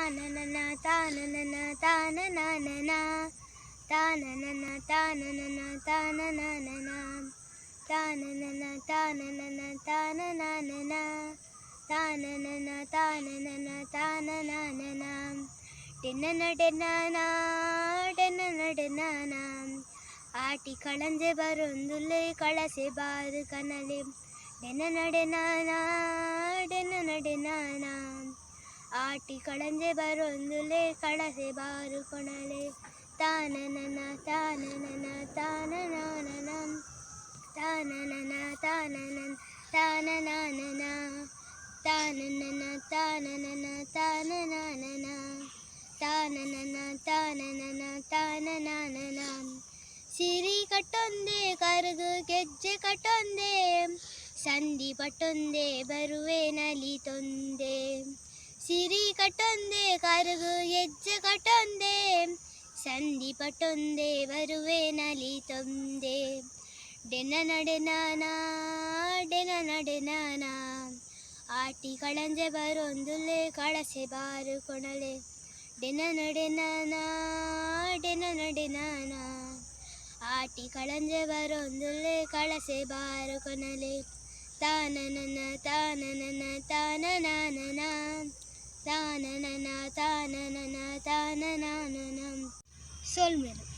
ತಾನನನ ತಾನನನ ತಾನನನ ತಾನನನ ತಾನನನ ತಾನನನ ತಾನನನ ತಾನನನ ತಾನನನ ತಾನನನ ತಾನನನ ತಾನನನ ಡೆನ್ನನ ಡೆನ್ನನ ಆಟಿ ಕಳಂಜೆ ಬರೊಂದುಲೆ ಕಳಸೆ ಬಾರು ಕನಲೆ ಡೆನ್ನನ ಆಟಿ ಕಳಂಜೆ ಬರೊಂದುಲೆ ಕಳಸೆ ಬಾರು ಕೊಣಲೆ ತಾನನನ ತಾನನನ ತಾನನನ ತಾನನನ ತಾನನನ ತಾನನನ ತಾನನನ ತಾನನನ ತಾನನನ ತಾನನನ ತಾನನನ ತಾನನನ ಸಿರಿ ಕಟ್ಟೊಂದೆ ಕರೆದು ಗೆಜ್ಜೆ ಕಟ್ಟೊಂದೆ ಸಂಧಿ ಪಟ್ಟೊಂದೆ ಬರುವೆ ನಲಿ ತೊಂದೆ ಸಿರಿ ಕಟ್ಟೊಂದೆ ಕರೆದು ಗೆಜ್ಜೆ ಕಟ್ಟೊಂದೆ ಸಂಧಿ ಪಟ್ಟೊಂದೆ ಬರುವೆ ನಲಿ ತೊಂದೆ ಡೆನ್ನನ ಆಟಿ ಕಳಂಜೆ ಬರೊಂದುಲೆ ಕಳಸೆ ಬಾರು ಕೊಣಲೆ ಡೆನ್ನನ ಆಟಿ ಕಳಂಜೆ ಬರೊಂದುಲೆ ಕಳಸೆ ಬಾರು ಕೊಣಲೆ ತಾನನನ ತಾನನನ ತಾನನನ ತಾನನನ ತಾನನನ ತಾನನನ ಸೋಲ್ಮೇರು.